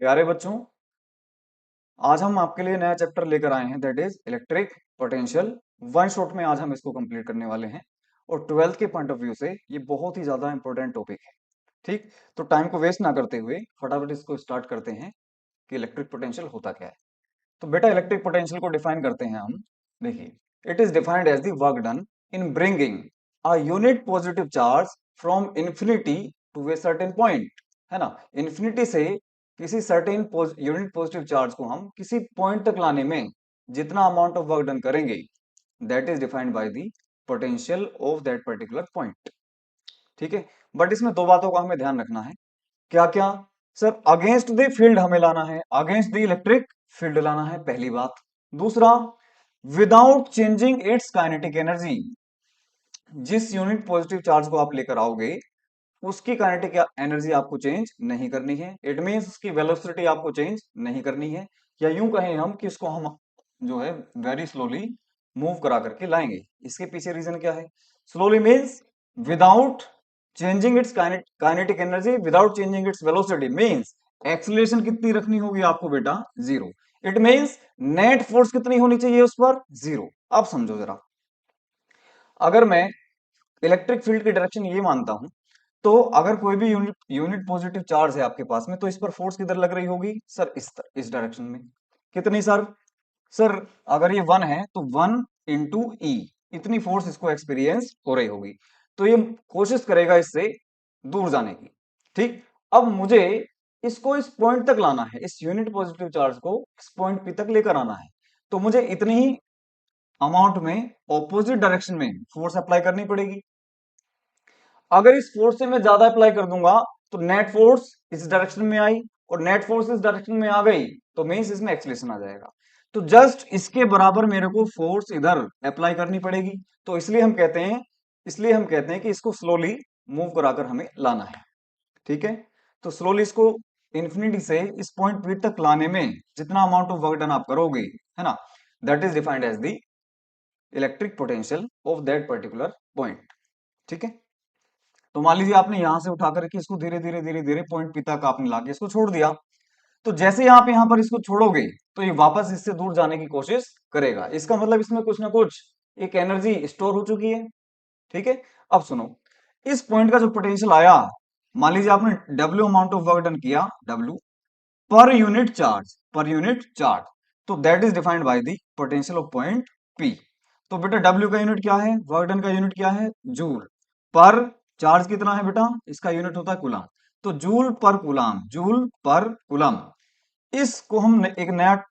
प्यारे बच्चों, आज हम आपके लिए नया चैप्टर लेकर आए हैं, that is electric potential. One shot में आज हम इसको कंप्लीट करने वाले हैं और ट्वेल्थ के पॉइंट ऑफ व्यू से ये बहुत ही ज्यादा इंपॉर्टेंट टॉपिक है। ठीक, तो टाइम को वेस्ट ना करते हुए फटाफट इसको स्टार्ट करते हैं कि इलेक्ट्रिक पोटेंशियल होता क्या है। तो बेटा, इलेक्ट्रिक पोटेंशियल को डिफाइन करते हैं हम। देखिए, it is defined as the work done in bringing a unit positive charge from infinity to a certain point, है ना। इन्फिनिटी से किसी सर्टेन यूनिट पॉजिटिव चार्ज को हम किसी पॉइंट तक लाने में जितना अमाउंट ऑफ वर्क डन करेंगे, that is defined by the potential of that particular point. ठीक है, बट इसमें दो बातों का हमें ध्यान रखना है। क्या क्या? सर, अगेंस्ट द फील्ड हमें लाना है, अगेंस्ट द इलेक्ट्रिक फील्ड लाना है, पहली बात। दूसरा, without changing it's kinetic energy. जिस यूनिट पॉजिटिव चार्ज को आप लेकर आओगे उसकी काइनेटिक एनर्जी आपको चेंज नहीं करनी है। इट मींस उसकी वेलोसिटी आपको चेंज नहीं करनी है, या यूं कहें हम कि इसको हम जो है वेरी स्लोली मूव करा करके लाएंगे। इसके पीछे रीजन क्या है? Slowly means without changing it's kinetic energy, without changing its velocity means acceleration कितनी रखनी होगी आपको बेटा? Zero. It means net force कितनी होनी चाहिए उस पर? जीरो। अब समझो जरा, अगर मैं इलेक्ट्रिक फील्ड की डायरेक्शन ये मानता हूं, तो अगर कोई भी यूनिट यूनिट पॉजिटिव चार्ज है आपके पास में, तो इस पर फोर्स किधर लग रही होगी सर? इस डायरेक्शन में। कितनी सर? सर, अगर ये वन है तो वन इंटू ई, इतनी फोर्स इसको एक्सपीरियंस हो रही होगी। तो ये कोशिश करेगा इससे दूर जाने की। ठीक, अब मुझे इसको इस पॉइंट तक लाना है, इस यूनिट पॉजिटिव चार्ज को इस पॉइंट पी तक लेकर आना है। तो मुझे इतनी ही अमाउंट में ऑपोजिट डायरेक्शन में फोर्स अप्लाई करनी पड़ेगी। अगर इस फोर्स से मैं ज्यादा अप्लाई कर दूंगा तो नेट फोर्स इस डायरेक्शन में आई, और नेट फोर्स इस डायरेक्शन में आ गई तो मींस इसमें एक्सीलरेशन आ जाएगा। तो जस्ट इसके बराबर मेरे को फोर्स इधर अप्लाई करनी पड़ेगी। तो इसलिए हम कहते हैं कि इसको स्लोली मूव कराकर हमें लाना है। ठीक है, तो स्लोली इसको इन्फिनिटी से इस पॉइंट पी तक लाने में जितना अमाउंट ऑफ वर्क डन आप करोगे, है ना, that is defined as the electric potential of that particular point. ठीक है, तो मान लीजिए आपने यहां से उठा करके इसको धीरे धीरे धीरे धीरे पॉइंट पी तक आपने लाके इसको छोड़ दिया। तो जैसे ही आप यहाँ पर इसको छोड़ोगे तो ये वापस इससे दूर जाने की कोशिश करेगा। इसका मतलब इसमें कुछ ना कुछ एक एनर्जी स्टोर हो चुकी है। ठीक है, अब सुनो, इस पॉइंट का जो पोटेंशियल आया, मान लीजिए आपने W amount of work done किया, डब्ल्यू पर यूनिट चार्ज। तो that is defined by the potential of point P. तो बेटा, डब्ल्यू का यूनिट क्या है? वर्क डन का यूनिट क्या है? जूल। पर चार्ज कितना है बेटा? इसका यूनिट होता है कूलम। तो जूल पर कूलम, जूल पर कूलम, इसको हम एक नया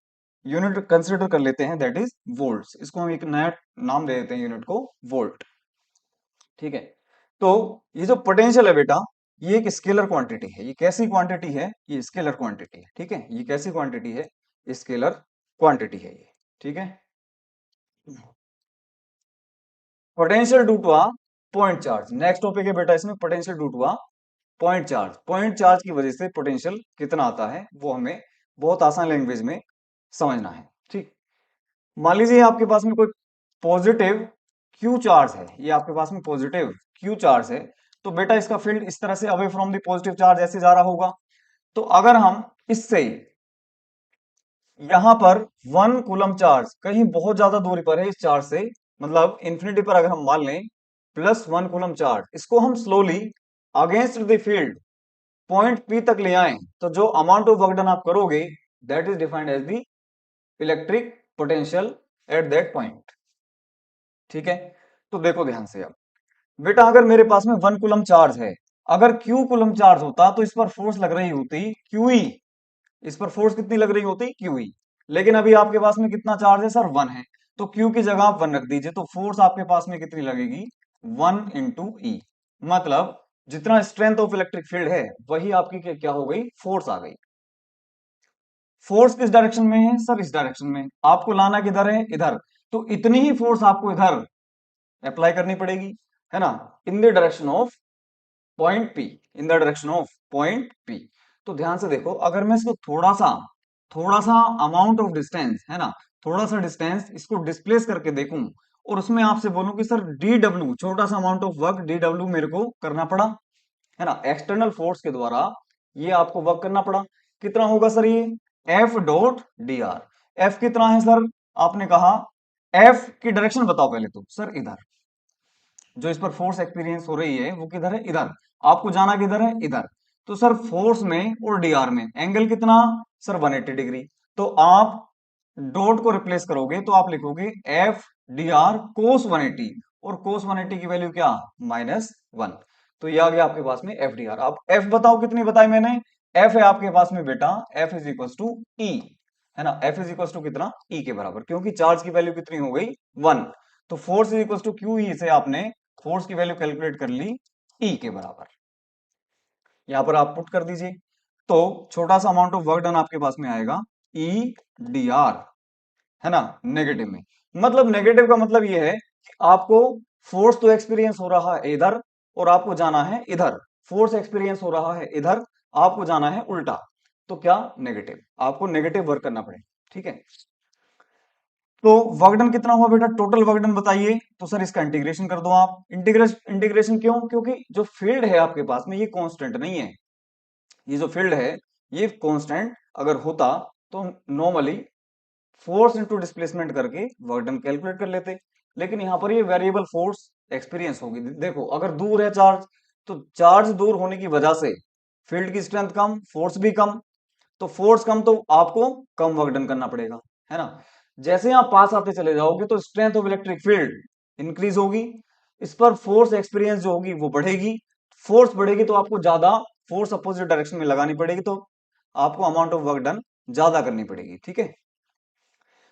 यूनिट कंसिडर कर लेते हैं, दैट इज वोल्ट्स। इसको हम एक नया नाम दे देते हैं यूनिट को, वोल्ट। ठीक है, तो ये जो पोटेंशियल है बेटा, ये एक स्केलर क्वांटिटी है। ये कैसी क्वांटिटी है? ये स्केलर क्वांटिटी है। ठीक है, ये कैसी क्वांटिटी है? स्केलर क्वांटिटी है ये। ठीक है, potential due to a point charge, next topic है बेटा इसमें, potential due to a point charge. Point charge की वजह से पोटेंशियल कितना आता है वो हमें बहुत आसान लैंग्वेज में समझना है। ठीक, मान लीजिए आपके पास में कोई पॉजिटिव क्यू चार्ज है, ये आपके पास में पॉजिटिव क्यू चार्ज है। तो बेटा, इसका फील्ड इस तरह से away from the positive charge ऐसे जा रहा होगा। तो अगर हम इससे यहां पर वन कूलम चार्ज कहीं बहुत ज्यादा दूरी पर है इस चार्ज से, मतलब इंफिनिटी पर अगर हम मान लें प्लस वन कूलम चार्ज, इसको हम slowly against the field point P तक ले आए, तो जो अमाउंट ऑफ वर्क डन आप करोगे that is defined as the electric potential at that point. ठीक है, तो देखो ध्यान से अब बेटा, अगर मेरे पास में वन कूलम चार्ज है, अगर क्यू कूलम चार्ज होता तो इस पर फोर्स लग रही होती क्यूई। इस पर फोर्स कितनी लग रही होती? क्यूई। लेकिन अभी आपके पास में कितना चार्ज है सर? वन है। तो क्यू की जगह आप वन रख दीजिए, तो फोर्स आपके पास में कितनी लगेगी? वन इंटू ई। मतलब जितना स्ट्रेंथ ऑफ इलेक्ट्रिक फील्ड है वही आपकी क्या हो गई? फोर्स आ गई। फोर्स किस डायरेक्शन में है सर? इस डायरेक्शन में। आपको लाना किधर है? इधर। तो इतनी ही फोर्स आपको इधर अप्लाई करनी पड़ेगी, है ना, इन the direction of point P, in the direction of point P. तो ध्यान से देखो, अगर मैं इसको थोड़ा सा अमाउंट ऑफ डिस्टेंस, है ना, थोड़ा सा डिस्टेंस इसको डिस्प्लेस करके देखूं, और उसमें आपसे बोलूं कि सर डी डब्ल्यू, छोटा सा amount of work D W मेरे को करना पड़ा, है ना, एक्सटर्नल फोर्स के द्वारा ये आपको वर्क करना पड़ा। कितना होगा सर ये F dot D R. F कितना है सर, आपने कहा एफ की डायरेक्शन बताओ पहले तो सर, इधर जो इस पर फोर्स एक्सपीरियंस हो रही है वो किधर है, इधर। आपको जाना किधर है, इधर। तो सर फोर्स में और डीआर में एंगल कितना, सर 180 डिग्री। तो आप डॉट को रिप्लेस करोगे तो आप लिखोगे एफ डी आर कोस 180, और कोस 180 की वैल्यू क्या, -1। तो ये आ गया आपके पास में एफ डी आर। अब एफ बताओ कितनी बताई मैंने, एफ है आपके पास में बेटा, एफ इज इक्वल टू ई, है ना। एफ इज इक्वल टू कितना, ई के बराबर, क्योंकि चार्ज की वैल्यू कितनी हो गई 1। तो force is equal to Q E से आपने फोर्स की वैल्यू कैलकुलेट कर ली ई के बराबर, यहां पर आप पुट कर दीजिए। तो छोटा सा अमाउंट ऑफ वर्क डन आपके पास में आएगा ई डी आर, है ना, नेगेटिव में। मतलब नेगेटिव का मतलब ये है कि आपको फोर्स तो एक्सपीरियंस हो रहा है इधर और आपको जाना है इधर, फोर्स एक्सपीरियंस हो रहा है इधर, आपको जाना है उल्टा। तो क्या, नेगेटिव, आपको नेगेटिव वर्क करना पड़ेगा, ठीक है। तो वर्क डन कितना हुआ बेटा, टोटल वर्क डन बताइए। तो सर इसका इंटीग्रेशन कर दो आप। इंटीग्रेशन क्यों, क्योंकि जो फील्ड है आपके पास में ये कांस्टेंट नहीं है। ये जो फील्ड है ये कांस्टेंट अगर होता तो नॉर्मली फोर्स इनटू डिस्प्लेसमेंट करके वर्क डन कैलकुलेट कर लेते, लेकिन यहाँ पर ये वेरिएबल फोर्स एक्सपीरियंस होगी। देखो अगर दूर है चार्ज, तो चार्ज दूर होने की वजह से फील्ड की स्ट्रेंथ कम, फोर्स भी कम। तो फोर्स कम तो आपको कम वर्क डन करना पड़ेगा, है ना। जैसे आप पास आते चले जाओगे तो strength of electric field increase होगी, इस पर फोर्स एक्सपीरियंस जो होगी वो बढ़ेगी। फोर्स बढ़ेगी तो आपको ज्यादा फोर्स अपोजिट डायरेक्शन में लगानी पड़ेगी, तो आपको अमाउंट ऑफ वर्क डन ज्यादा करनी पड़ेगी, ठीक है।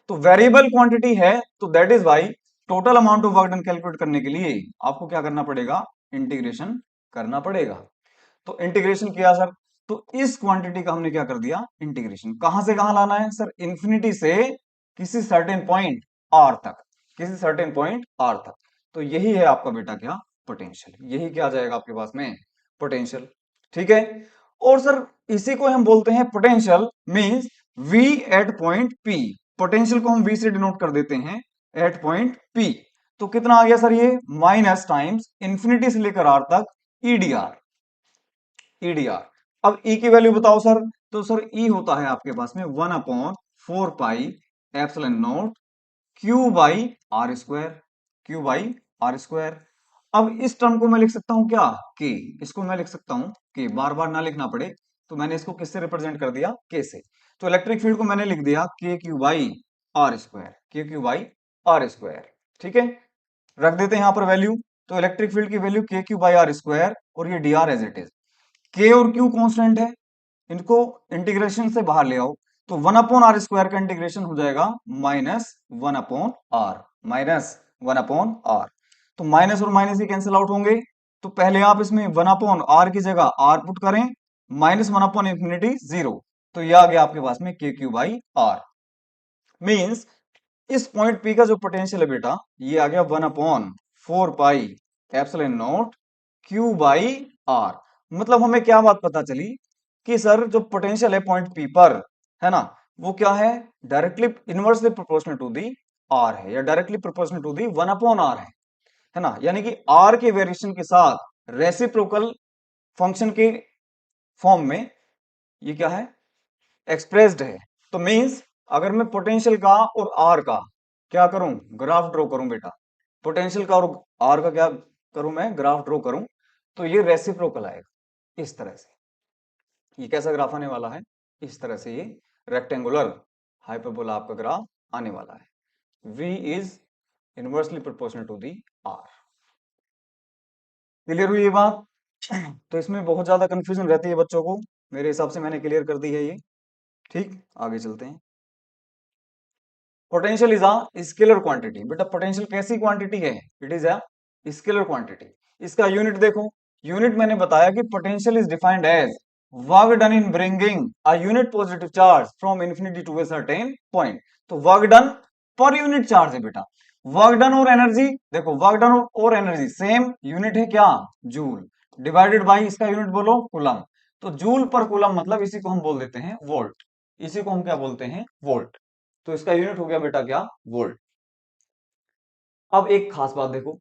तो वेरिएबल क्वांटिटी है तो that is why total amount of work done calculate करने के लिए आपको क्या करना पड़ेगा, इंटीग्रेशन करना पड़ेगा। तो इंटीग्रेशन किया सर, तो इस क्वांटिटी का हमने क्या कर दिया, इंटीग्रेशन। कहां से कहां लाना है सर, इंफिनिटी से किसी सर्टेन पॉइंट आर तक, किसी सर्टेन पॉइंट आर तक। तो यही है आपका बेटा क्या, पोटेंशियल। यही क्या आ जाएगा आपके पास में, पोटेंशियल, ठीक है। और सर इसी को हम बोलते हैं potential means v at point p। Potential को हम v से डिनोट कर देते हैं एट पॉइंट p। तो कितना आ गया सर ये, माइनस टाइम्स इंफिनिटी से लेकर आर तक ईडीआर, ईडीआर। अब ई की वैल्यू बताओ सर, तो सर ई होता है आपके पास में 1/4 pi epsilon naught Q by R square, Q by R square. अब इस टर्म को मैं लिख सकता हूं क्या, के। इसको मैं लिख सकता हूं के, बार बार ना लिखना पड़े, तो मैंने इसको किससे रिप्रेजेंट कर दिया, के से। तो इलेक्ट्रिक फील्ड को मैंने लिख दिया K Q by R square, K Q by R square, ठीक है। रख देते हैं यहां पर वैल्यू। तो इलेक्ट्रिक फील्ड की value K Q by R square, और ये D R as it is. K और क्यू कांस्टेंट है, इनको इंटीग्रेशन से बाहर ले आओ। तो 1/r² का इंटीग्रेशन हो जाएगा -1/r, -1/r। तो माइनस और माइनस ही कैंसिल आउट होंगे। तो पहले आप इसमें 1/r की जगह r पुट करें, -1/∞ 0। तो ये आ गया आपके पास में के क्यू बाई आर। मीन्स इस पॉइंट P का जो पोटेंशियल है बेटा, ये आ गया 1/4 pi epsilon naught Q by R. मतलब हमें क्या बात पता चली कि सर जो पोटेंशियल है पॉइंट P पर, है ना, वो क्या है, directly inversely proportional to the R है, या directly proportional to the 1/r है ना। यानी कि आर के वेरिएशन के साथ रेसिप्रोकल फंक्शन के फॉर्म में ये क्या है, एक्सप्रेस्ड है। तो मींस अगर मैं पोटेंशियल का और आर का क्या करूं, ग्राफ ड्रॉ करूं बेटा, पोटेंशियल का और आर का क्या करूं, मैं ग्राफ ड्रॉ करूं, तो ये रेसिप्रोकल आएगा इस तरह से। ये कैसा ग्राफ आने वाला है, इस तरह से ये रेक्टेंगुलर हाइपरबोला आपका ग्राफ आने वाला है। v is inversely proportional to the R. Clear हुई ये बात। तो इसमें बहुत ज्यादा कंफ्यूजन रहती है बच्चों को, मेरे हिसाब से मैंने क्लियर कर दी है ये, ठीक। आगे चलते हैं। Potential is a scalar quantity. बेटा पोटेंशियल कैसी क्वांटिटी है, it is a scalar quantity. इसका यूनिट देखो, यूनिट मैंने बताया कि potential is defined as work done in bringing a unit positive charge from infinity to a certain point. तो work done per unit charge है बेटा। Work done और energy, देखो वर्क डन और एनर्जी सेम यूनिट है क्या, joule, divided by इसका unit बोलो कूलम। तो जूल पर कूलम मतलब इसी को हम बोल देते हैं वोल्ट, इसी को हम क्या बोलते हैं, वोल्ट। तो इसका यूनिट हो गया बेटा क्या, वोल्ट। अब एक खास बात देखो,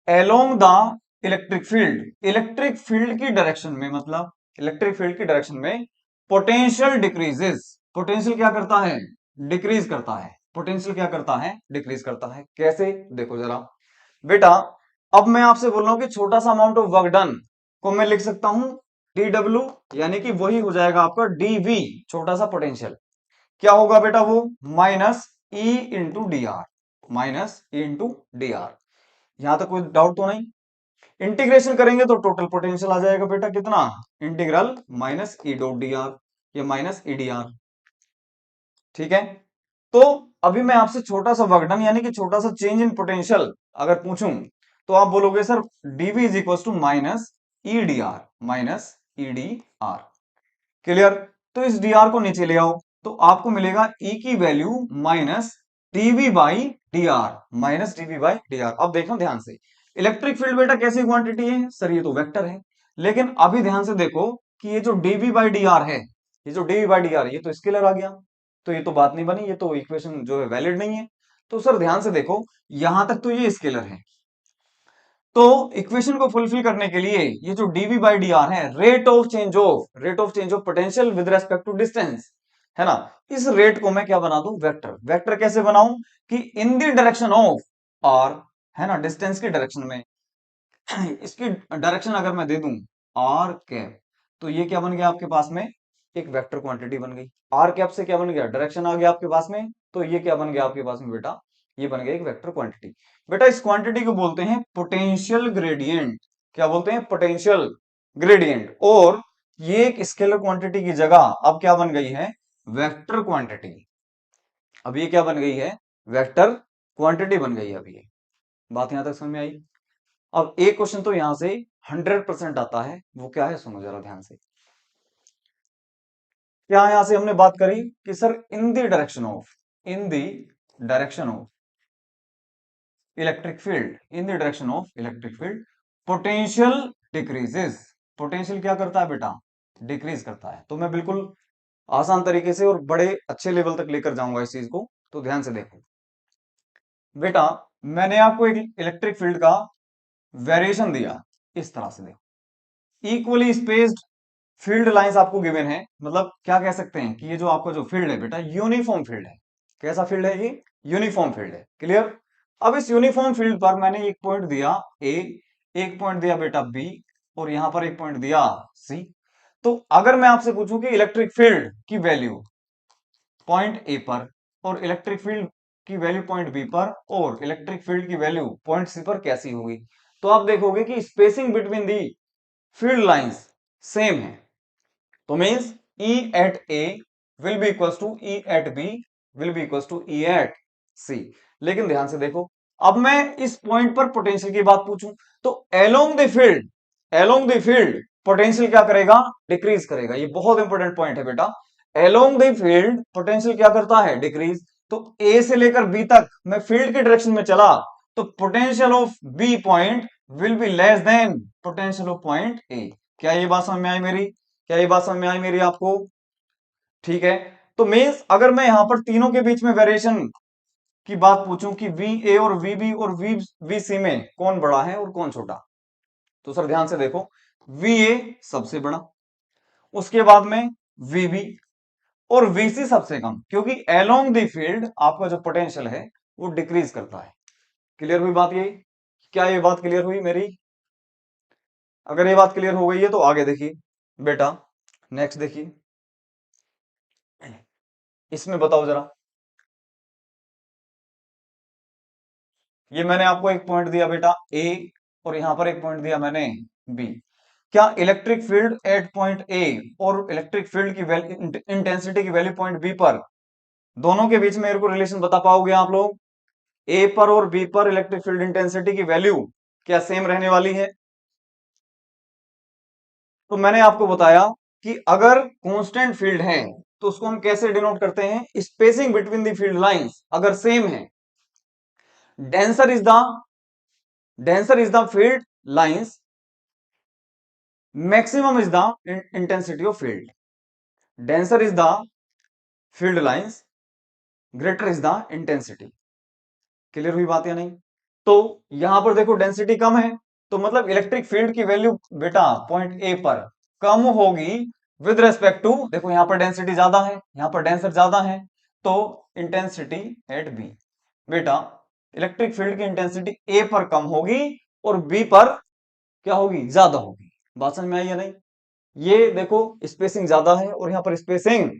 along the electric field, electric field की डायरेक्शन में, मतलब इलेक्ट्रिक फील्ड की डायरेक्शन में पोटेंशियल डिक्रीजेस, पोटेंशियल क्या करता है, डिक्रीज करता है, पोटेंशियल क्या करता है, डिक्रीज करता है। कैसे, देखो जरा बेटा, अब मैं आपसे बोल रहा हूं कि छोटा सा अमाउंट ऑफ वर्क डन को मैं लिख सकता हूं डी डब्ल्यू, यानी कि वही हो जाएगा आपका डीवी, छोटा सा पोटेंशियल। क्या होगा बेटा वो, minus E into D R, minus E into D R. यहां तक कोई डाउट तो नहीं। इंटीग्रेशन करेंगे तो टोटल पोटेंशियल आ जाएगा बेटा कितना, integral minus E dot D R, ये माइनस ई डी आर। ठीक है, तो अभी मैं आपसे छोटा सा वर्कडन यानी कि छोटा सा चेंज इन पोटेंशियल अगर पूछूं, तो आप बोलोगे sir DV is equal to minus E D R, minus E D R. Clear, तो इस डी आर को नीचे ले आओ, तो आपको मिलेगा ई की वैल्यू minus DV by D R, minus DV by D R. अब देखो ध्यान से, इलेक्ट्रिक फील्ड बेटा कैसी क्वांटिटी है सर, ये तो वेक्टर है। लेकिन अभी ध्यान से देखो कि ये जो डीवी बाई डी आर है, ये जो डीवी बाई डी आर ये तो स्केलर आ गया, तो ये तो बात नहीं बनी, ये तो इक्वेशन जो है वैलिड नहीं है। तो सर ध्यान से देखो, यहां तक तो ये स्केलर है, तो इक्वेशन को फुलफिल करने के लिए ये जो डीवी बाई डी आर है, rate of change of potential with respect to distance, है ना, इस रेट को मैं क्या बना दूं, वेक्टर। वेक्टर कैसे बनाऊं, कि in the direction of R, है ना, डिस्टेंस की डायरेक्शन में, इसकी डायरेक्शन अगर मैं दे दूं आर कैप, तो ये क्या बन गया आपके पास में, एक वेक्टर क्वांटिटी बन गई। आर कैप से क्या बन गया, डायरेक्शन आ गया आपके पास में, तो ये क्या बन गया आपके पास में बेटा, ये बन गया एक वेक्टर क्वांटिटी। बेटा इस क्वांटिटी को बोलते हैं पोटेंशियल ग्रेडियंट। क्या बोलते हैं, पोटेंशियल ग्रेडियंट। और ये एक स्केलर क्वांटिटी की जगह अब क्या बन गई है, वेक्टर क्वांटिटी। अब ये क्या बन गई है, वेक्टर क्वांटिटी बन गई है। अब ये बात यहां तक समझ में आई। अब एक क्वेश्चन तो यहां से 100% आता है, वो क्या है सुनो जरा ध्यान से। क्या यहां से हमने बात करी कि sir in the direction of, in the direction of electric field, in the direction of electric field potential decreases. Potential क्या करता है बेटा, डिक्रीज करता है। तो मैं बिल्कुल आसान तरीके से और बड़े अच्छे लेवल तक लेकर जाऊंगा इस चीज को, तो ध्यान से देखो बेटा, मैंने आपको एक इलेक्ट्रिक फील्ड का वेरिएशन दिया, इस तरह से देखो, इक्वली स्पेस्ड फील्ड लाइंस आपको गिवन है। मतलब क्या कह सकते हैं कि ये जो आपका जो फील्ड है बेटा, यूनिफॉर्म फील्ड है। कैसा फील्ड है ये, यूनिफॉर्म फील्ड है। क्लियर, अब इस यूनिफॉर्म फील्ड पर मैंने एक पॉइंट दिया ए, एक पॉइंट दिया बेटा बी, और यहां पर एक पॉइंट दिया सी। तो अगर मैं आपसे पूछूं कि इलेक्ट्रिक फील्ड की वैल्यू पॉइंट ए पर, और इलेक्ट्रिक फील्ड की वैल्यू पॉइंट बी पर, और इलेक्ट्रिक फील्ड की वैल्यू पॉइंट सी पर कैसी होगी, तो आप देखोगे कि spacing between the field lines same है। तो means E at A will be equals to E at B will be equals to E at C। लेकिन ध्यान से देखो, अब मैं इस पॉइंट पर पोटेंशियल की बात पूछूं, तो एलोंग द फील्ड पोटेंशियल क्या करेगा, डिक्रीज करेगा। ये बहुत इंपॉर्टेंट पॉइंट है बेटा, एलोंग द फील्ड पोटेंशियल क्या करता है, डिक्रीज। तो ए से लेकर बी तक मैं फील्ड के डायरेक्शन में चला, तो potential of B point will be less than potential of point A. क्या ये बात समझ में आई मेरी, क्या ये बात समझ में आई मेरी आपको, ठीक है। तो मीन्स अगर मैं यहां पर तीनों के बीच में वेरिएशन की बात पूछूं कि वी ए और वी बी और वी सी में कौन बड़ा है और कौन छोटा, तो सर ध्यान से देखो, वी ए सबसे बड़ा, उसके बाद में वी बी, और वी सी सबसे कम, क्योंकि एलोंग द फील्ड आपका जो पोटेंशियल है वो डिक्रीज करता है। क्लियर हुई बात ये, क्या ये बात क्लियर हुई मेरी, अगर ये बात क्लियर हो गई है तो आगे देखिए बेटा, नेक्स्ट देखिए, इसमें बताओ जरा, ये मैंने आपको एक पॉइंट दिया बेटा ए, और यहां पर एक पॉइंट दिया मैंने बी। क्या इलेक्ट्रिक फील्ड एट पॉइंट ए और इलेक्ट्रिक फील्ड की वैल्यू, इंटेंसिटी की वैल्यू पॉइंट बी पर, दोनों के बीच में मेरे को रिलेशन बता पाओगे आप लोग, ए पर और बी पर इलेक्ट्रिक फील्ड इंटेंसिटी की वैल्यू क्या सेम रहने वाली है। तो मैंने आपको बताया कि अगर कांस्टेंट फील्ड है तो उसको हम कैसे डिनोट करते हैं, spacing between the field lines अगर सेम है, denser is the field lines, maximum is the intensity of field, denser is the field lines, greater is the intensity। Clear हुई बात या नहीं, तो यहां पर देखो डेंसिटी कम है, तो मतलब इलेक्ट्रिक फील्ड की वैल्यू बेटा पॉइंट ए पर कम होगी, विद रेस्पेक्ट टू, देखो यहाँ पर डेंसिटी ज्यादा है, यहाँ पर डेंसर ज्यादा है, तो इंटेंसिटी एट बी, बेटा इलेक्ट्रिक फील्ड की इंटेंसिटी ए पर कम होगी और बी पर क्या होगी, ज्यादा होगी। बात समझ में आई या नहीं? ये देखो स्पेसिंग ज्यादा है और यहाँ पर स्पेसिंग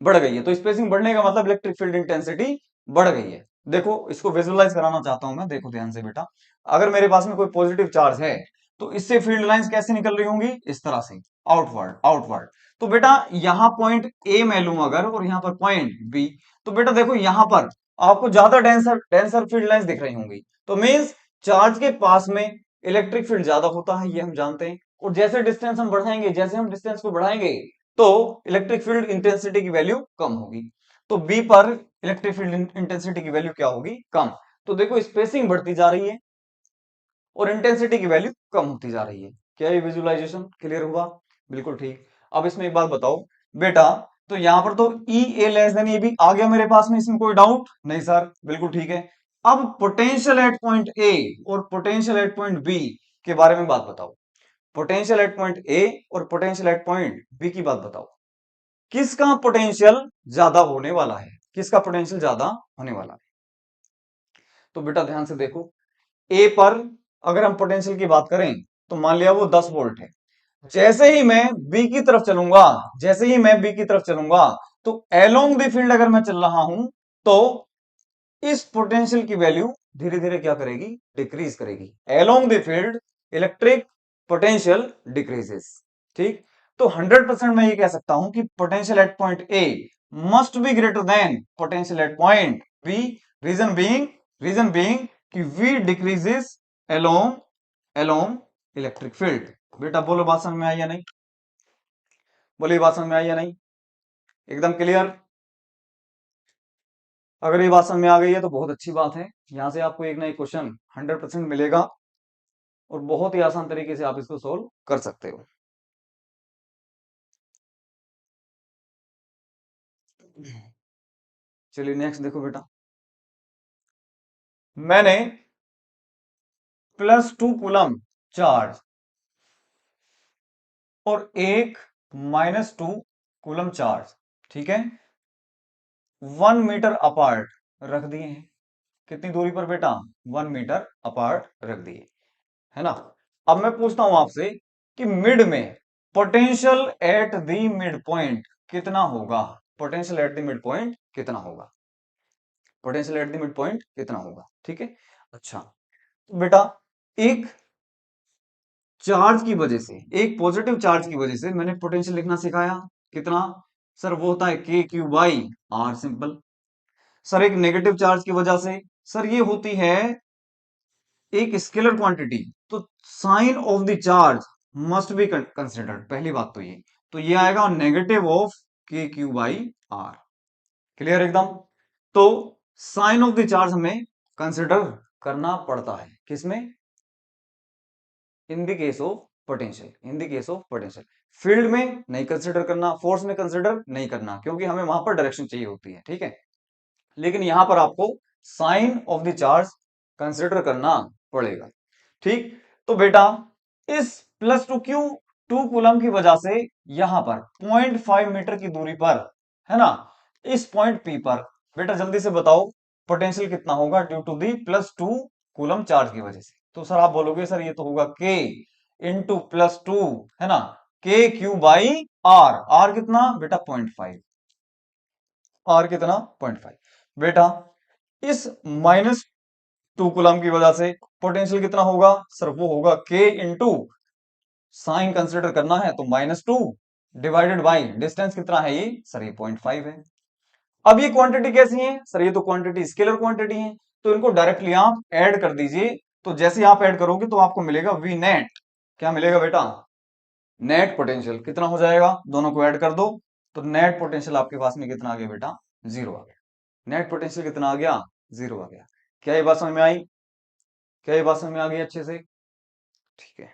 बढ़ गई है, तो स्पेसिंग बढ़ने का मतलब इलेक्ट्रिक फील्ड इंटेंसिटी बढ़ गई है। देखो इसको विजुअलाइज कराना चाहता हूं मैं, देखो ध्यान से बेटा, अगर मेरे पास में कोई पॉजिटिव चार्ज है तो इससे फील्ड लाइंस कैसे निकल रही होंगी, इस तरह से, आउटवर्ड आउटवर्ड। तो बेटा यहाँ पॉइंट ए मैं लूं अगर, और यहाँ पर पॉइंट बी, तो बेटा देखो यहाँ पर आपको ज्यादा डेंसर डेंसर फील्ड लाइंस दिख रही होंगी, तो मीन्स चार्ज के पास में इलेक्ट्रिक फील्ड ज्यादा होता है, ये हम जानते हैं। और जैसे डिस्टेंस हम बढ़ाएंगे, जैसे हम डिस्टेंस को बढ़ाएंगे, तो इलेक्ट्रिक फील्ड इंटेंसिटी की वैल्यू कम होगी, तो बी पर इलेक्ट्रिक फील्ड इंटेंसिटी की वैल्यू क्या होगी, कम। तो देखो स्पेसिंग बढ़ती जा रही है और इंटेंसिटी की वैल्यू कम होती जा रही है। क्या ये विजुअलाइजेशन क्लियर हुआ? बिल्कुल ठीक। अब इसमें एक बात बताओ बेटा, तो यहां पर तो ई ए लेस देन ए बी आ गया मेरे पास में, इसमें कोई डाउट नहीं सर, बिल्कुल ठीक है। अब पोटेंशियल एट पॉइंट ए और पोटेंशियल एट पॉइंट बी के बारे में बात बताओ। पोटेंशियल एट पॉइंट ए और पोटेंशियल एट पॉइंट बी की बात बताओ, किसका पोटेंशियल ज्यादा होने वाला है, किसका पोटेंशियल ज्यादा होने वाला है? तो बेटा ध्यान से देखो, ए पर अगर हम पोटेंशियल की बात करें तो मान लिया वो 10 वोल्ट है, जैसे ही मैं बी की तरफ चलूंगा, जैसे ही मैं बी की तरफ चलूंगा, तो एलोंग द फील्ड अगर मैं चल रहा हूं, तो इस पोटेंशियल की वैल्यू धीरे धीरे क्या करेगी, डिक्रीज करेगी। Along the field electric potential decreases. ठीक, तो 100% मैं ये कह सकता हूं कि potential at point A must be greater than potential at point B. Reason being कि V decreases along along electric field. बेटा बोलो बात समझ में आई या नहीं? बोलिए बात समझ में आई या नहीं? एकदम क्लियर? अगर ये बात समझ में आ गई है तो बहुत अच्छी बात है, यहां से आपको एक ना एक क्वेश्चन 100% मिलेगा और बहुत ही आसान तरीके से आप इसको सोल्व कर सकते हो। चलिए नेक्स्ट देखो बेटा, मैंने +2 कूलम चार्ज और एक -2 कूलम चार्ज, ठीक है, 1 मीटर अपार्ट रख दिए हैं। कितनी दूरी पर बेटा, 1 मीटर अपार्ट रख दिए, है ना। अब मैं पूछता हूं आपसे कि मिड में potential at the mid point कितना होगा, potential at the mid point कितना होगा, potential at the mid point कितना होगा, ठीक है। अच्छा, तो बेटा एक चार्ज की वजह से, एक पॉजिटिव चार्ज की वजह से मैंने पोटेंशियल लिखना सिखाया, कितना सर, वो होता है K Q by R, simple. Sir एक नेगेटिव चार्ज की वजह से, सर ये होती है एक स्केलर क्वांटिटी, तो sign of the charge must be considered, पहली बात तो ये आएगा negative of K Q by R. Clear एकदम? तो साइन ऑफ द चार्ज हमें कंसिडर करना पड़ता है, किसमें, in the case of potential, in the case of potential. Field में नहीं कंसिडर करना, फोर्स में कंसिडर नहीं करना, क्योंकि हमें वहां पर डायरेक्शन चाहिए होती है, ठीक है। लेकिन यहां पर आपको sign of the charge consider करना पड़ेगा, ठीक। तो बेटा इस +2 कूलम की वजह से यहां पर 0.5 मीटर की दूरी पर, है ना, इस पॉइंट पी पर, बेटा जल्दी से बताओ पोटेंशियल कितना होगा due to the +2 coulomb charge की वजह से। तो सर आप बोलोगे सर ये तो होगा के इंटू +2, है ना, के क्यू बाई आर। आर कितना बेटा, 0.5। आर कितना, 0.5। बेटा इस -2 कूलम की वजह से पोटेंशियल कितना होगा, सर वो होगा के इंटू, साइन कंसिडर करना है तो -2 डिवाइडेड बाई डिस्टेंस कितना है ये, सर ये 0.5 है। अब ये क्वांटिटी कैसी है, सर ये तो क्वांटिटी स्केलर क्वांटिटी है, तो इनको डायरेक्टली आप ऐड कर दीजिए। तो जैसे आप ऐड करोगे तो आपको मिलेगा वी नेट, क्या मिलेगा बेटा, नेट पोटेंशियल कितना हो जाएगा, दोनों को ऐड कर दो, तो नेट पोटेंशियल आपके पास में कितना आ गया बेटा, 0 आ गया। नेट पोटेंशियल कितना आ गया, 0 आ गया। क्या ये बात समझ में आई? क्या ये बात समझ में आ गई अच्छे से? ठीक है।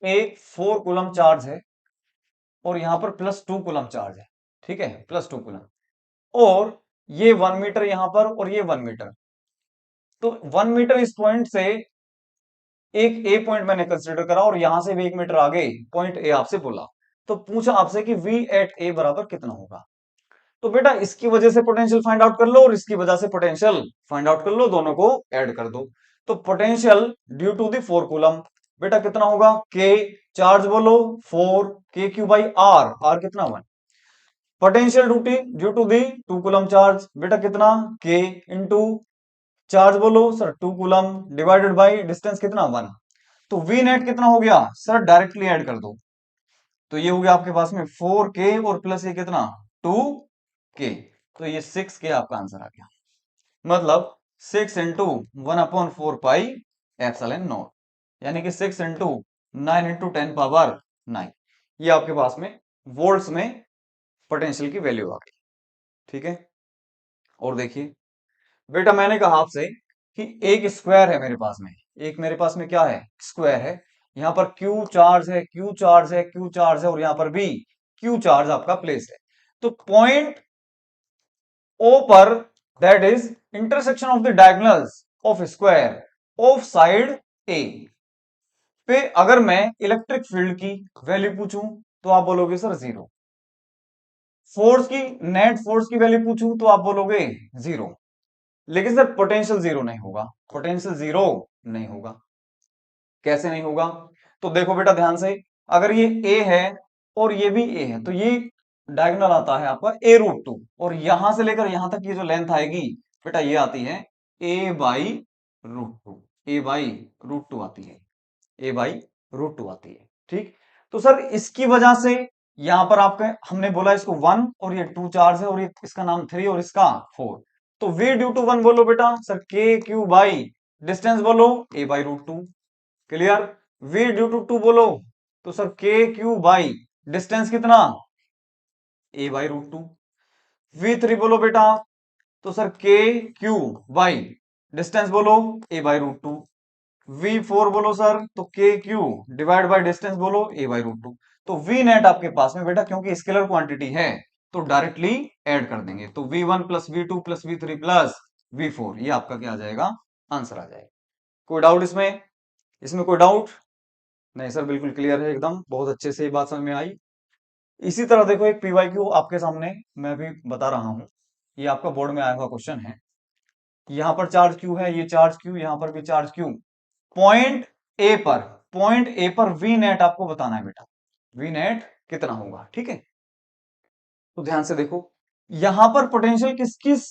एक 4 कूलम चार्ज है और यहां पर +2 कूलम चार्ज है, ठीक है, +2 कूलम, और ये 1 मीटर यहां पर और ये 1 मीटर, तो 1 मीटर इस पॉइंट से एक ए पॉइंट मैंने कंसिडर करा और यहां से भी 1 मीटर आगे पॉइंट ए आपसे बोला, तो पूछा आपसे कि वी एट ए बराबर कितना होगा। तो बेटा इसकी वजह से पोटेंशियल फाइंड आउट कर लो और इसकी वजह से पोटेंशियल फाइंड आउट कर लो, दोनों को ऐड कर दो। तो potential due to the 4 coulomb बेटा कितना होगा, के चार्ज बोलो 4 के क्यू बाई आर, आर कितना 1। Potential due to the 2 coulomb charge बेटा कितना, के इंटू चार्ज बोलो sir 2 coulomb divided by distance कितना 1। तो वी नेट कितना हो गया सर, डायरेक्टली ऐड कर दो। तो ये हो गया आपके पास में 4 के और प्लस ये कितना 2 के, तो ये 6 के आपका आंसर आ गया। मतलब 6 इंटू 1/4 पाई एप्सिलॉन नॉट, यानी कि 6 इंटू 9 इंटू 10 पावर 9, ये आपके पास में वोल्ट्स में पोटेंशियल की वैल्यू आ गई। ठीक है, और देखिए बेटा मैंने कहा आपसे कि एक स्क्वायर है मेरे पास में, एक मेरे पास में क्या है, स्क्वायर है। यहां पर क्यू चार्ज है, क्यू चार्ज है, क्यू चार्ज है और यहां पर भी क्यू चार्ज आपका प्लेस है। तो पॉइंट ओ पर, that is intersection of the diagonals of square of side a पे अगर मैं इलेक्ट्रिक फील्ड की वैल्यू पूछूं तो आप बोलोगे सर 0। फोर्स की, नेट फोर्स की वैल्यू पूछूं तो आप बोलोगे 0। लेकिन सर पोटेंशियल 0 नहीं होगा, पोटेंशियल 0 नहीं होगा। कैसे नहीं होगा, तो देखो बेटा ध्यान से, अगर ये ए है और ये भी ए है, तो ये डायगोनल आता है आपका a√2 और यहां से लेकर यहां तक ये जो लेंथ आएगी बेटा ये आती है a/√2, a/√2 आती है, a/√2 आती है। ठीक, तो सर इसकी वजह से यहां पर आपका हमने बोला इसको 1 और ये 2 चार्ज है और ये इसका नाम 3 और इसका 4। तो v ड्यू टू 1 बोलो बेटा सर के क्यू बाई डिस्टेंस बोलो a/√2। Clear, v due to 2 बोलो तो सर के क्यू बाई डिस्टेंस कितना a/√2। v3 बोलो बेटा तो सर के क्यू बाई डिस्टेंस बोलो a/√2। v4 बोलो सर तो के क्यू डिवाइड बाई डिस्टेंस बोलो a/√2। तो v नेट आपके पास में बेटा क्योंकि स्केलर क्वांटिटी है तो डायरेक्टली ऐड कर देंगे, तो v1 plus v2 plus v3 plus v4, ये आपका क्या आ जाएगा, आंसर आ जाएगा। कोई डाउट इसमें, इसमें कोई डाउट नहीं सर, बिल्कुल क्लियर है एकदम, बहुत अच्छे से ये बात समझ में आई। इसी तरह देखो एक पीवाईक्यू आपके सामने मैं भी बता रहा हूं, ये आपका बोर्ड में आया हुआ क्वेश्चन है। यहां पर चार्ज क्यू है, ये चार्ज क्यू, यहां पर भी चार्ज क्यू। पॉइंट ए पर, पॉइंट ए पर वी नेट आपको बताना है बेटा, वी नेट कितना होगा। ठीक है, तो ध्यान से देखो, यहां पर पोटेंशियल किस किस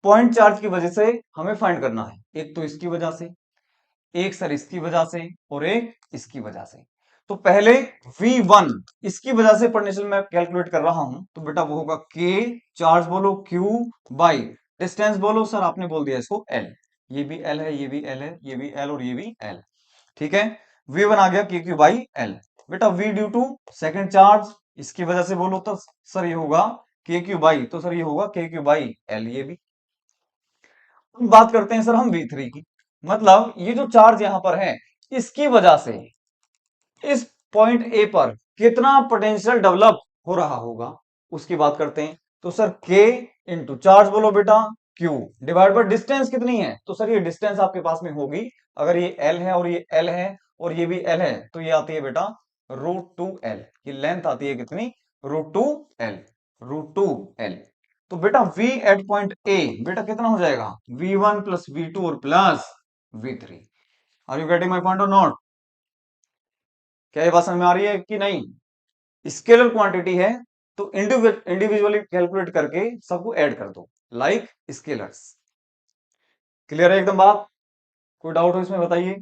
पॉइंट चार्ज की वजह से हमें फाइंड करना है, एक तो इसकी वजह से, एक सर इसकी वजह से और एक इसकी वजह से। तो पहले V1 इसकी वजह से पोटेंशियल मैं कैलकुलेट कर रहा हूं, तो बेटा वो होगा K चार्ज बोलो Q बाई डिस्टेंस बोलो सर आपने बोल दिया इसको L, ये भी L है, ये भी L है, ये भी L और ये भी L। ठीक है, V1 आ गया KQ बाई L। बेटा V due to second charge इसकी वजह से बोलो तो सर ये होगा KQ बाई, तो सर ये होगा KQ बाई L, ये भी। बात करते हैं सर हम V3 की, मतलब ये जो चार्ज यहां पर है इसकी वजह से इस पॉइंट ए पर कितना पोटेंशियल डेवलप हो रहा होगा उसकी बात करते हैं। तो सर K इंटू चार्ज बोलो बेटा Q डिवाइड बाय डिस्टेंस कितनी है, तो सर ये डिस्टेंस आपके पास में होगी, अगर ये L है और ये L है और ये भी L है तो ये आती है बेटा √2L, ये लेंथ आती है कितनी, √2L, √2L। तो बेटा V एट पॉइंट ए बेटा कितना हो जाएगा, V1 प्लस V2 और plus V3। Are you getting my point or not, क्या ये बात समझ में आ रही है कि नहीं। स्केलर क्वांटिटी है तो इंडिविजुअली कैलकुलेट करके सबको ऐड कर दो, लाइक स्केलर्स। क्लियर है एकदम बात, कोई डाउट हो इसमें बताइए।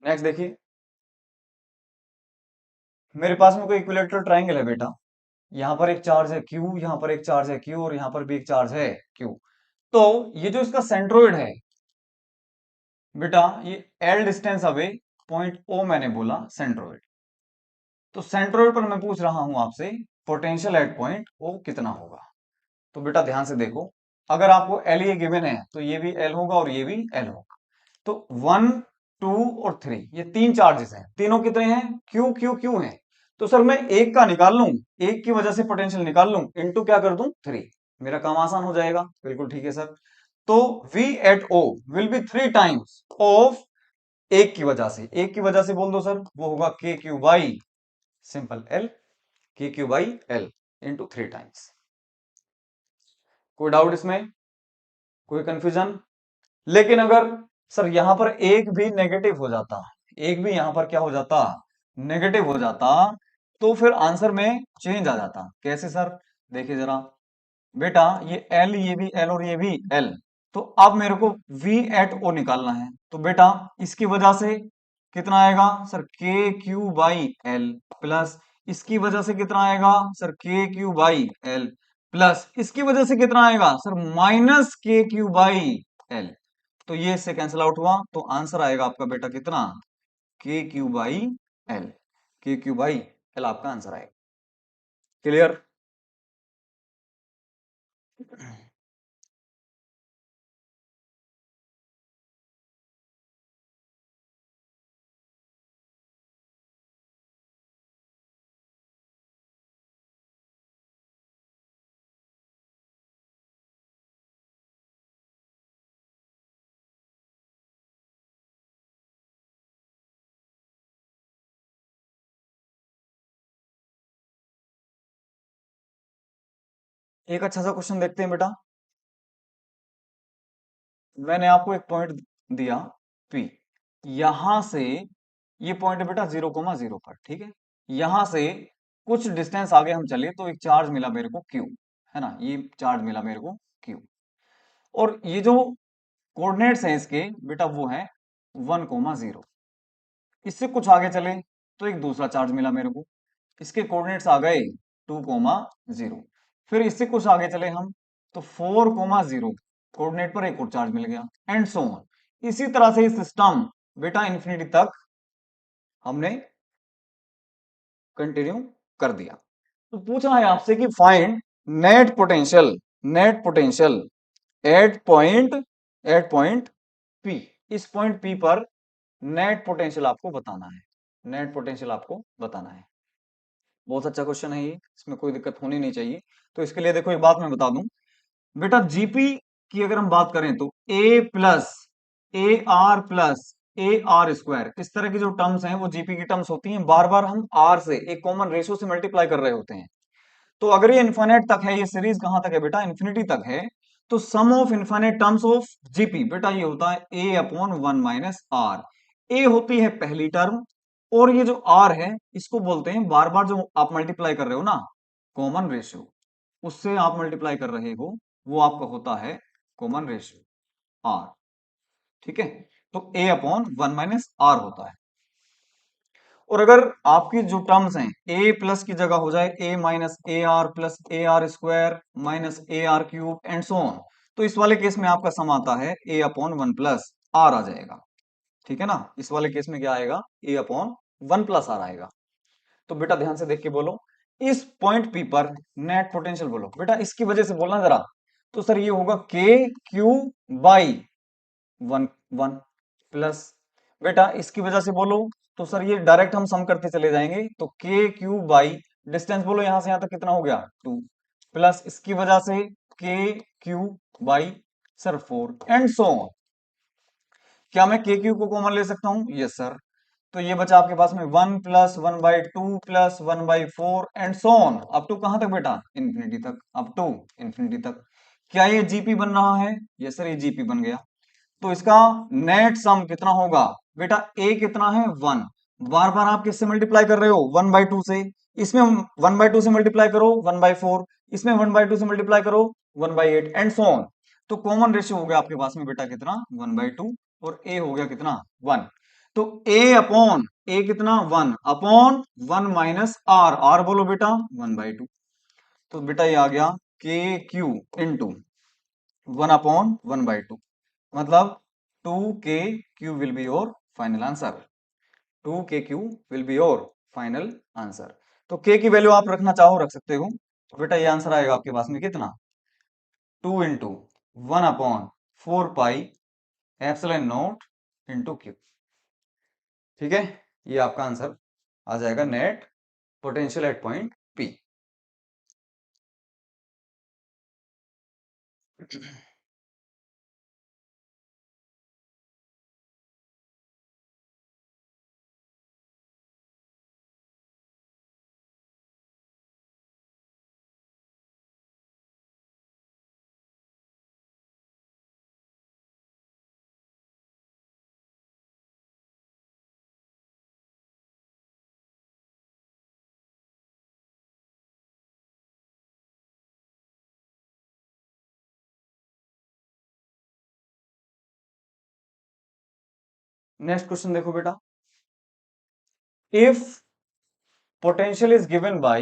नेक्स्ट देखिए, मेरे पास में कोई इक्विलेटरल ट्राइंगल है बेटा, यहां पर एक चार्ज है Q, यहां पर एक चार्ज है Q और यहां पर भी एक चार्ज है Q। तो ये जो इसका सेंट्रोइड है बेटा, ये L distance away point O मैंने बोला सेंट्रोइड, तो सेंट्रोइड पर मैं पूछ रहा हूं आपसे पोटेंशियल एट पॉइंट O कितना होगा। तो बेटा ध्यान से देखो, अगर आपको L ये गिवन है तो ये भी L होगा और ये भी L होगा। तो 1 2 और 3 ये तीन चार्जेस हैं, तीनों कितने हैं, Q Q Q हैं। तो सर मैं एक का निकाल लूं, एक की वजह से पोटेंशियल निकाल लूं, इनटू क्या कर दूं, 3, मेरा काम आसान हो जाएगा। बिल्कुल ठीक है सर। तो V at O will be 3 times of एक की वजह से, एक की वजह से बोल दो सर, वो होगा के क्यू बाई सिंपल एल, के Q by L into 3 times. कोई डाउट इसमें, कोई कंफ्यूजन? लेकिन अगर सर यहां पर एक भी नेगेटिव हो जाता, एक भी यहां पर क्या हो जाता, नेगेटिव हो जाता, तो फिर आंसर में चेंज आ जाता। कैसे सर, देखिए जरा बेटा, ये एल, ये भी एल और ये भी एल, तो अब मेरे को V एट O निकालना है। तो बेटा इसकी वजह से कितना आएगा सर, के क्यू बाई एल, प्लस इसकी वजह से कितना आएगा सर, के क्यू बाई एल, प्लस इसकी वजह से कितना आएगा सर, माइनस के क्यू बाई एल। तो ये इससे कैंसिल आउट हुआ, तो आंसर आएगा आपका बेटा कितना, के क्यू बाई एल, के क्यू बाई एल आपका आंसर आएगा। क्लियर? एक अच्छा सा क्वेश्चन देखते हैं बेटा। मैंने आपको एक पॉइंट दिया P, यहां से ये पॉइंट है बेटा 0,0 पर, ठीक है। यहां से कुछ डिस्टेंस आगे हम चले तो एक चार्ज मिला मेरे को Q, है ना, ये चार्ज मिला मेरे को Q। और ये जो कोऑर्डिनेट्स हैं इसके बेटा वो है 1,0। इससे कुछ आगे चले तो एक दूसरा चार्ज मिला मेरे को, इसके कोऑर्डिनेट्स आ गए 2,0। फिर इससे कुछ आगे चले हम तो 4,0 कोऑर्डिनेट पर एक और चार्ज मिल गया, एंड सो ऑन। इसी तरह से सिस्टम बेटा इंफिनिटी तक हमने कंटिन्यू कर दिया। तो पूछना है आपसे कि find net potential, net potential at point P, इस पॉइंट P पर नेट पोटेंशियल आपको बताना है, नेट पोटेंशियल आपको बताना है। बहुत अच्छा क्वेश्चन है ये, इसमें कोई दिक्कत होनी नहीं चाहिए। तो इसके लिए देखो एक बात मैं बता दूं बेटा, जीपी की अगर हम बात करें तो a plus a r plus a r square, इस तरह की जो टर्म्स हैं वो जीपी की टर्म्स होती हैं, बार बार हम आर से एक कॉमन रेशियो से मल्टीप्लाई कर रहे होते हैं। तो अगर ये इन्फिनिट तक है, ये सीरीज कहां तक है बेटा, इन्फिनिटी तक है, तो sum of infinite terms of GP बेटा ये होता है ए अपॉन 1 - आर। ए होती है पहली टर्म, और ये जो आर है इसको बोलते हैं बार बार जो आप मल्टीप्लाई कर रहे हो ना, कॉमन रेशियो, उससे आप मल्टीप्लाई कर रहे हो, वो आपका होता है कॉमन रेशियो आर, ठीक है। तो ए अपॉन 1 - आर होता है। और अगर आपकी जो टर्म्स हैं ए प्लस की जगह हो जाए a minus a r plus a r square minus a r cube and so on, तो इस वाले केस में आपका सम आता है ए अपॉन 1 + आर आ जाएगा, ठीक है ना। इस वाले केस में क्या आएगा, ए अपॉन 1 + आर आएगा। तो बेटा ध्यान से देख के बोलो, इस पॉइंट पी पर नेट पोटेंशियल बोलो बेटा, इसकी वजह से बोलना जरा। तो सर ये होगा के क्यू बाई 1 प्लस, बेटा इसकी वजह से बोलो तो सर ये डायरेक्ट हम सम करते चले जाएंगे, तो के क्यू बाई डिस्टेंस बोलो यहां से यहां तक कितना हो गया 2, प्लस इसकी वजह से के Q by sir 4 and so on. क्या मैं के क्यू को कॉमन ले सकता हूं, यस सर। तो ये बचा आपके पास में 1 + 1/2 + 1/4 and so on up to कहां तक बेटा, इन्फिनिटी तक, अप टू इन्फिनिटी तक। क्या ये जीपी बन रहा है, यस सर, ये जीपी बन गया। तो इसका नेट सम कितना होगा बेटा, ए कितना है 1, बार बार आप किससे मल्टीप्लाई कर रहे हो 1/2 से, इसमें 1/2 से मल्टीप्लाई करो 1/4, इसमें 1/2 से मल्टीप्लाई करो 1/8 एंड सो ऑन। तो कॉमन रेशियो हो गया आपके पास में बेटा कितना 1/2, और ए हो गया कितना 1। तो ए कितना 1 अपॉन 1 - आर, आर बोलो बेटा 1/2। तो बेटा ये आ गया के क्यू इंटू 1/1/2, मतलब 2 k Q will be your final answer, 2 k Q will be your final answer. तो k की वैल्यू आप रखना चाहो रख सकते हो। तो बेटा ये आंसर आएगा आपके पास में कितना, 2 × 1/4 pi epsilon not into Q, ठीक है। ये आपका आंसर आ जाएगा net potential at point P। Next question देखो बेटा, if potential is given by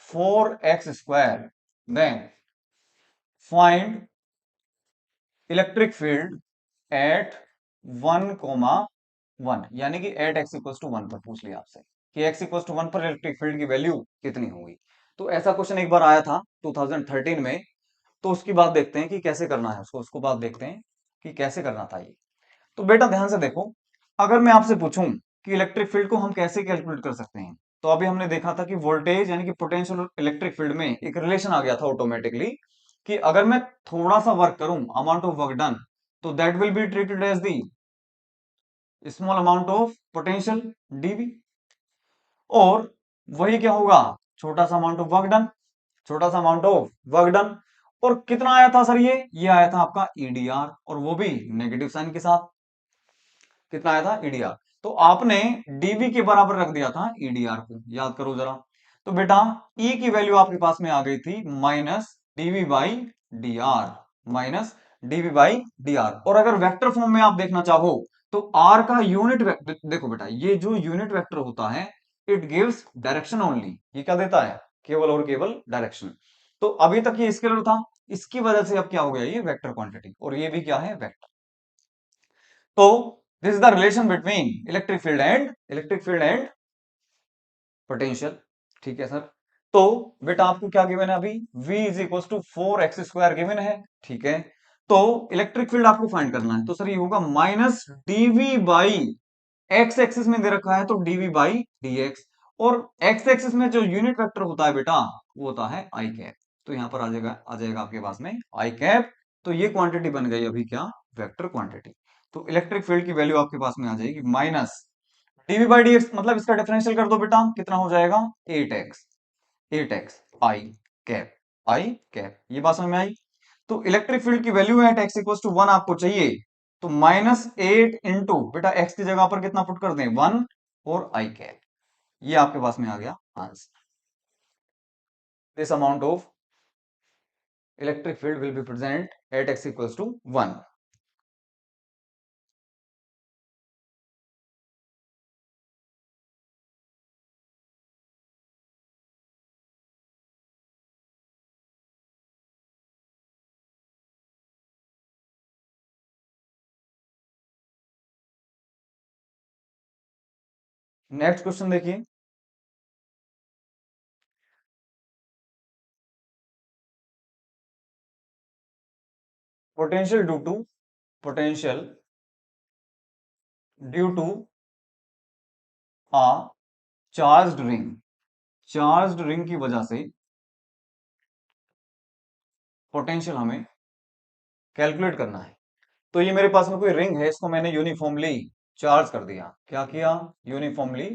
4x square, then find electric field at 1, यानी कि एट x इक्वल टू 1 पर पूछ लिया आपसे कि x इक्वल टू 1 पर इलेक्ट्रिक फील्ड की वैल्यू कितनी होगी। तो ऐसा क्वेश्चन एक बार आया था 2013 में। तो उसकी बात देखते हैं कि कैसे करना है उसको उसको बात देखते हैं कि कैसे करना था ये। तो बेटा ध्यान से देखो, अगर मैं आपसे पूछूं कि इलेक्ट्रिक फील्ड को हम कैसे कैलकुलेट कर सकते हैं, तो अभी हमने देखा था कि वोल्टेज यानी कि पोटेंशियल और इलेक्ट्रिक फील्ड में एक रिलेशन आ गया था ऑटोमेटिकली कि अगर मैं थोड़ा सा वर्क करूं, अमाउंट ऑफ वर्क डन, तो that will be treated as the small amount of potential DV. और वही क्या होगा, छोटा सा अमाउंट ऑफ वर्क डन, छोटा सा अमाउंट ऑफ वर्क डन। और कितना आया था सर, ये आया था आपका ईडीआर, और वो भी नेगेटिव साइन के साथ। कितना आया था, ईडीआर। तो आपने डीवी के बराबर रख दिया था ईडीआर को, याद करो जरा। तो बेटा ई की वैल्यू आपके पास में आ गई थी minus DV by D R, minus DV by D R. और अगर वेक्टर फॉर्म में आप देखना चाहो तो आर का यूनिट वेक्टर देखो बेटा, ये जो यूनिट वेक्टर होता है इट गिव्स डायरेक्शन ओनली। ये क्या देता है, केवल और केवल डायरेक्शन। तो अभी तक ये स्केलर था, इसकी वजह से अब क्या हो गया, ये वेक्टर क्वांटिटी, और ये भी क्या है, वेक्टर। तो this is the relation between electric field and potential. ठीक है सर। तो बेटा आपको क्या गिवन है अभी, v is equal to 4x² given है। ठीक है। तो इलेक्ट्रिक फील्ड आपको फाइंड करना है, तो सर ये होगा minus DV by X axis में दे रखा है तो डीवी बाई डी एक्स, और एक्स एक्सिस में जो यूनिट वेक्टर होता है बेटा वो होता है आई कैप। तो यहां पर आ जाएगा आपके पास में आई कैप। तो ये क्वांटिटी बन गई अभी क्या, वेक्टर क्वांटिटी। तो इलेक्ट्रिक फील्ड की वैल्यू आपके पास में आ जाएगी minus DV by D X, मतलब इसका डिफरेंशियल कर दो बेटा, कितना हो जाएगा, 8x, 8x आई कैप, आई कैप। ये बात समझ में आई। तो इलेक्ट्रिक फील्ड की वैल्यू है x इक्वल टू 1 आपको चाहिए, तो -8 इंटू बेटा x की जगह पर कितना पुट कर दें, 1, और आई कैप। ये आपके पास में आ गया answer. This amount of electric field will be present at x equal to 1। Next question देखिए, potential due to potential due to a charged ring, charged ring की वजह से पोटेंशियल हमें कैलकुलेट करना है। तो ये मेरे पास में कोई रिंग है, इसको मैंने यूनिफॉर्मली चार्ज कर दिया। क्या किया, यूनिफॉर्मली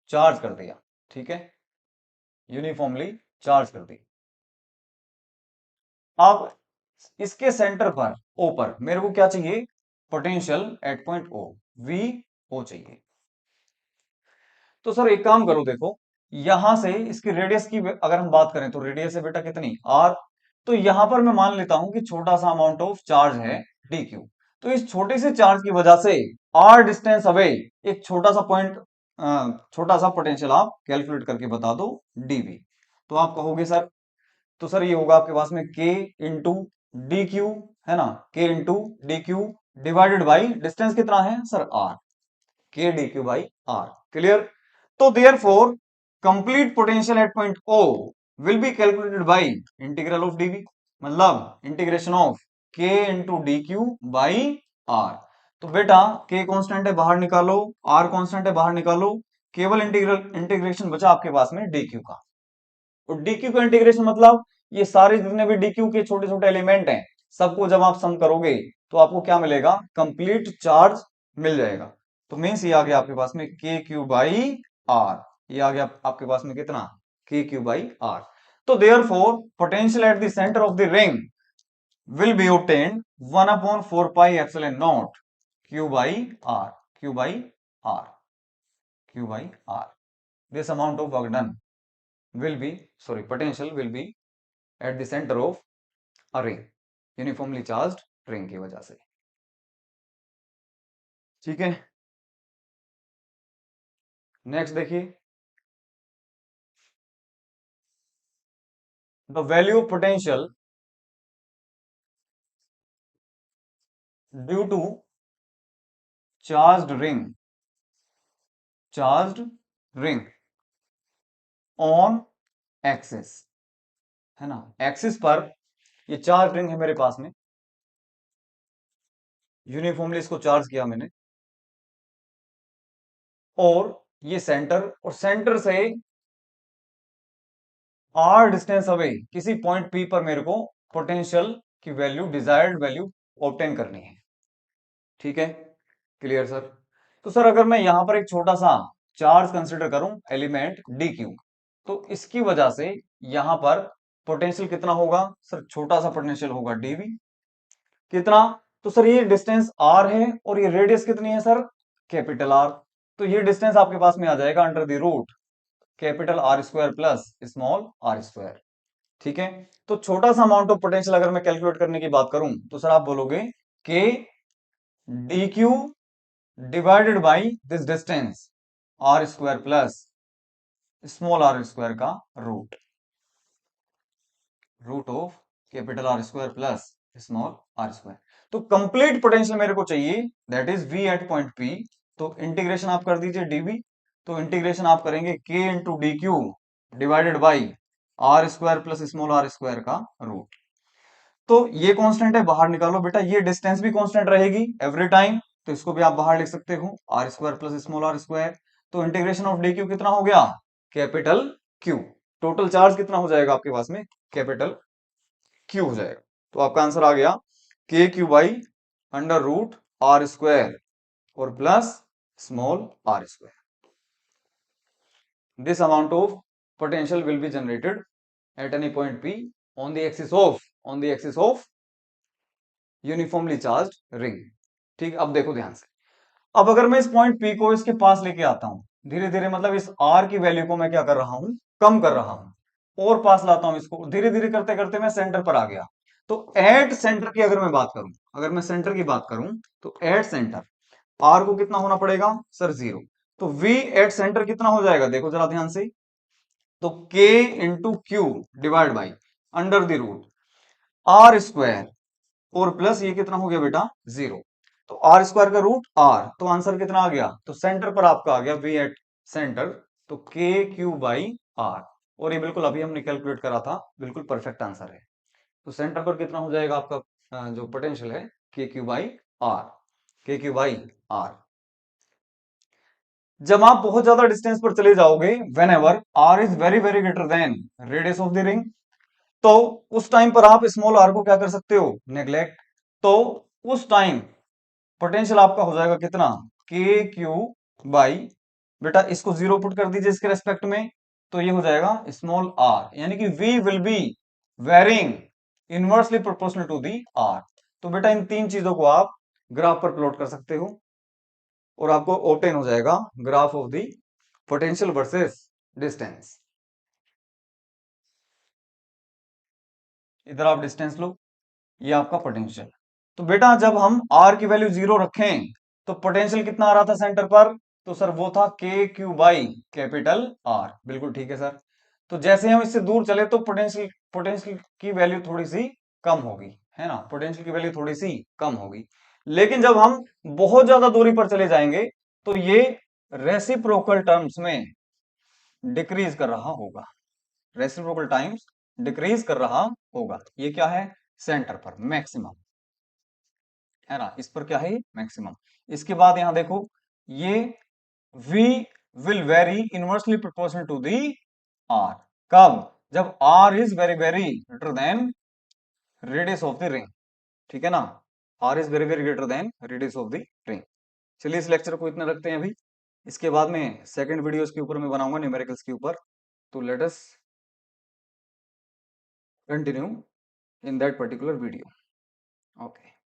चार्ज कर दिया। ठीक है, यूनिफॉर्मली चार्ज कर दी। अब इसके सेंटर पर ओ पर मेरे को क्या चाहिए, potential at point O, V O चाहिए। तो सर एक काम करो, देखो यहां से इसकी रेडियस की अगर हम बात करें तो रेडियस है बेटा कितनी, आर। तो यहां पर मैं मान लेता हूं कि छोटा सा अमाउंट ऑफ चार्ज है डी क्यू। तो इस छोटे से चार्ज की वजह से आर डिस्टेंस अवे एक छोटा सा पॉइंट, छोटा सा पोटेंशियल आप कैलकुलेट करके बता दो डीवी। तो आप कहोगे सर, तो सर ये होगा आपके पास में के इंटू डी क्यू, है ना, K into D Q divided by distance कितना है sir, R, K D Q by R. Clear. तो therefore complete potential at point O will be calculated by integral of DV, मतलब integration of K into D Q by R. तो बेटा के constant है बाहर निकालो, are constant है बाहर निकालो, केवल इंटीग्रेशन बचा आपके पास में डी क्यू का। और डी क्यू का इंटीग्रेशन मतलब ये सारे जितने भी डी क्यू के छोटे छोटे एलिमेंट हैं, सबको जब आप सम करोगे तो आपको क्या मिलेगा, कंप्लीट चार्ज मिल जाएगा। तो मीन्स ये आ गया आपके पास में के क्यू बाई आर, ये आ गया आपके पास में कितना, के क्यू बाई आर। तो therefore potential at the centre of the ring will be obtained 1 upon 4 pi epsilon naught q by r, q by r, q by r. This amount of work done will be, sorry, potential will be at the center of a ring, uniformly charged ring की वजह से। ठीक है, next देखिए, the value of potential due to charged ring, charged ring on axis, है ना, axis पर ये चार्ज रिंग है मेरे पास में, यूनिफॉर्मली इसको चार्ज किया मैंने, और ये सेंटर, और सेंटर से आर डिस्टेंस अवे किसी पॉइंट पी पर मेरे को पोटेंशियल की वैल्यू, डिजायर्ड वैल्यू ऑब्टेन करनी है। ठीक है, क्लियर सर। तो सर अगर मैं यहां पर एक छोटा सा चार्ज कंसिडर करूं, एलिमेंट डी क्यू, तो इसकी वजह से यहां पर पोटेंशियल कितना होगा सर, छोटा सा पोटेंशियल होगा डीवी, कितना, तो सर ये डिस्टेंस आर है और ये रेडियस कितनी है सर, कैपिटल आर। तो ये डिस्टेंस आपके पास में आ जाएगा under the root capital R square plus small R square. ठीक है, तो छोटा सा अमाउंट ऑफ पोटेंशियल अगर मैं कैलकुलेट करने की बात करूं तो सर आप बोलोगे K D Q divided by this distance R square plus small R square का root, root of capital R square plus small R square. तो कंप्लीट पोटेंशियल मेरे को चाहिए, that is V at point P. तो integration आप कर दीजिए DV, तो इंटीग्रेशन आप करेंगे K into D Q divided by R square plus small R square का रूट। तो ये कांस्टेंट है, बाहर निकालो बेटा, ये डिस्टेंस भी कांस्टेंट रहेगी एवरी टाइम, तो इसको भी आप बाहर लिख सकते हो, R square plus small R square. तो इंटीग्रेशन ऑफ डी क्यू कितना हो गया, कैपिटल क्यू। टोटल चार्ज कितना हो जाएगा आपके पास में, कैपिटल क्यू हो जाएगा। तो आपका आंसर आ गया K Q by under root R square और plus small R square. This amount of potential will be generated at any point p on the axis of uniformly charged ring. ठीक, अब देखो ध्यान से, अब अगर मैं इस पॉइंट पी को इसके पास लेके आता हूं, धीरे धीरे, मतलब इस आर की वैल्यू को मैं क्या कर रहा हूं, कम कर रहा हूं, और पास लाता हूं इसको, धीरे धीरे करते करते मैं सेंटर पर आ गया। तो एट सेंटर की अगर मैं बात करूं, अगर मैं सेंटर की बात करूं, तो एट सेंटर आर को कितना होना पड़ेगा सर, 0। तो वी एट सेंटर कितना हो जाएगा, देखो जरा ध्यान से, तो K into Q divide by under the root R square और प्लस ये कितना हो गया बेटा, 0। तो आर स्क्वायर का रूट आर, तो आंसर कितना आ गया, तो सेंटर पर आपका आ गया वी एट सेंटर, तो के क्यू बाई आर, और ये बिल्कुल अभी हमने कैलकुलेट करा था, बिल्कुल परफेक्ट आंसर है। तो सेंटर पर कितना हो जाएगा आपका जो पोटेंशियल है, K Q by R, K Q by R. जब आप बहुत ज्यादा डिस्टेंस पर चले जाओगे, whenever R is very very greater than radius of the ring, तो उस टाइम पर आप स्मॉल आर को क्या कर सकते हो, नेग्लेक्ट। तो उस टाइम पोटेंशियल आपका हो जाएगा कितना, के क्यू बाई, बेटा इसको 0 पुट कर दीजिए इसके रेस्पेक्ट में, तो ये हो जाएगा स्मॉल आर, यानी कि V will be varying inversely proportional to the R. तो बेटा इन तीन चीजों को आप ग्राफ पर प्लॉट कर सकते हो और आपको ऑब्टेन हो जाएगा graph of the potential versus distance. इधर आप डिस्टेंस लो, ये आपका पोटेंशियल। तो बेटा जब हम आर की वैल्यू 0 रखें तो पोटेंशियल कितना आ रहा था सेंटर पर, तो सर वो था के क्यू बाई कैपिटल आर, बिल्कुल ठीक है सर। तो जैसे हम इससे दूर चले तो पोटेंशियल पोटेंशियल की वैल्यू थोड़ी सी कम होगी, है ना, पोटेंशियल की वैल्यू थोड़ी सी कम होगी। लेकिन जब हम बहुत ज्यादा दूरी पर चले जाएंगे तो ये रेसिप्रोकल टर्म्स में डिक्रीज कर रहा होगा, रेसिप्रोकल टाइम्स डिक्रीज कर रहा होगा। ये क्या है, सेंटर पर मैक्सिमम, है ना, इस पर क्या है, मैक्सिमम। इसके बाद यहां देखो, ये v will vary inversely proportional to the r. कब? जब r is very very greater than radius of the ring. ठीक है ना? r is very very greater than radius of the ring. चलिए इस लेक्चर को इतना रखते हैं अभी। इसके बाद में सेकंड वीडियो के ऊपर मैं बनाऊंगा न्यूमेरिकल्स के ऊपर। तो let us continue in that particular video. Okay.